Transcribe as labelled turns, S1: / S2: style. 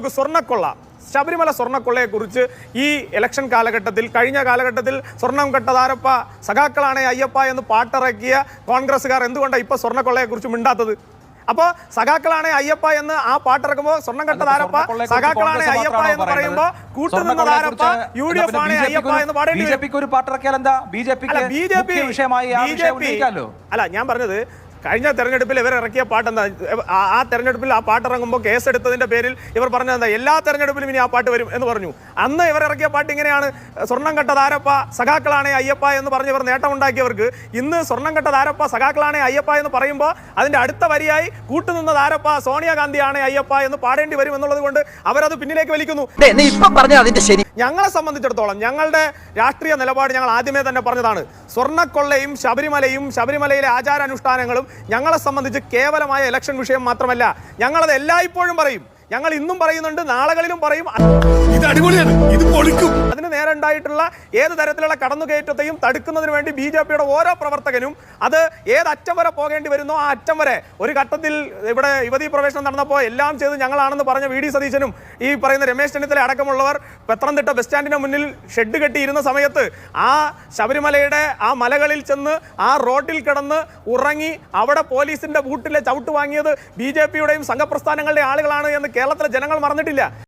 S1: സ്വർണ്ണക്കൊള്ള ശബരിമല സ്വർണ്ണക്കൊള്ളയെക്കുറിച്ച് ഈ ഇലക്ഷൻ കാലഘട്ടത്തിൽ കഴിഞ്ഞ കാലഘട്ടത്തിൽ സ്വർണം കെട്ടതാരപ്പ സഖാക്കളാണേ അയ്യപ്പ എന്ന് പാട്ടിറക്കിയ കോൺഗ്രസ്സുകാർ എന്തുകൊണ്ടാണ് ഇപ്പോൾ സ്വർണ്ണക്കൊള്ളയെക്കുറിച്ച് മിണ്ടാത്തത്? അപ്പോൾ സഖാക്കളാണേ അയ്യപ്പ എന്ന് ആ പാട്ടിറക്കുമ്പോൾ സ്വർണം കെട്ടതാരപ്പ സഖാക്കളാണേ അയ്യപ്പ എന്ന് പറയുമ്പോൾ കൂട്ടുനിന്നതാരപ്പ UDF ആണ് അയ്യപ്പ എന്ന് പാടേണ്ടി അല്ല ഞാൻ പറഞ്ഞത് കഴിഞ്ഞ തെരഞ്ഞെടുപ്പിൽ ഇവർ ഇറക്കിയ പാട്ട് എന്താ? ആ തെരഞ്ഞെടുപ്പിൽ ആ പാട്ടിറങ്ങുമ്പോൾ കേസെടുത്തതിന്റെ പേരിൽ ഇവർ പറഞ്ഞത് എന്താ? എല്ലാ തെരഞ്ഞെടുപ്പിലും ഇനി ആ പാട്ട് വരും എന്ന് പറഞ്ഞു. അന്ന് ഇവർ ഇറക്കിയ പാട്ട് ഇങ്ങനെയാണ്: സ്വർണം കെട്ടതാരപ്പ സഖാക്കളാണേ അയ്യപ്പ എന്ന് പറഞ്ഞ് ഇവർ നേട്ടമുണ്ടാക്കിയവർക്ക് ഇന്ന് സ്വർണം കെട്ടതാരപ്പ സഖാക്കളാണേ അയ്യപ്പ എന്ന് പറയുമ്പോൾ അതിന്റെ അടുത്ത വരിയായി കൂട്ടുനിന്നതാരപ്പ സോണിയാഗാന്ധിയാണേ അയ്യപ്പ എന്ന് പാടേണ്ടി വരും എന്നുള്ളത് കൊണ്ട് അവരത് പിന്നിലേക്ക് വലിക്കുന്നു. ഞങ്ങളെ സംബന്ധിച്ചിടത്തോളം ഞങ്ങളുടെ രാഷ്ട്രീയ നിലപാട് ഞങ്ങൾ ആദ്യമേ തന്നെ പറഞ്ഞതാണ്. സ്വർണ്ണക്കൊള്ളയും ശബരിമലയിലെ ആചാരാനുഷ്ഠാനങ്ങളും ഞങ്ങളെ സംബന്ധിച്ച് കേവലമായ ഇലക്ഷൻ വിഷയം മാത്രമല്ല. ഞങ്ങളത് എല്ലായ്പ്പോഴും പറയും. ഞങ്ങൾ ഇന്നും പറയുന്നുണ്ട്, നാളുകളിലും പറയും. അതിന് നേരെ ഉണ്ടായിട്ടുള്ള ഏത് തരത്തിലുള്ള കടന്നുകയറ്റത്തെയും തടുക്കുന്നതിന് വേണ്ടി BJPയുടെ ഓരോ പ്രവർത്തകനും അത് ഏതറ്റം വരെ പോകേണ്ടി വരുന്നോ ആ അറ്റം വരെ. ഒരു ഘട്ടത്തിൽ ഇവിടെ യുവതീ പ്രവേശനം നടന്നപ്പോൾ എല്ലാം ചെയ്ത് ഞങ്ങളാണെന്ന് പറഞ്ഞ VD സതീശനും ഈ പറയുന്ന രമേശ് ചെന്നിത്തല അടക്കമുള്ളവർ പത്തനംതിട്ട ബസ് സ്റ്റാൻഡിന് മുന്നിൽ ഷെഡ് കെട്ടിയിരുന്ന സമയത്ത് ആ ശബരിമലയുടെ ആ മലകളിൽ ചെന്ന് ആ റോഡിൽ കിടന്ന് ഉറങ്ങി അവിടെ പോലീസിന്റെ ബൂട്ടിലെ ചവിട്ട് വാങ്ങിയത് BJPയുടെയും സംഘപ്രസ്ഥാനങ്ങളുടെ ആളുകളാണ് എന്ന് കേരളത്തിലെ ജനങ്ങൾ മറന്നിട്ടില്ല.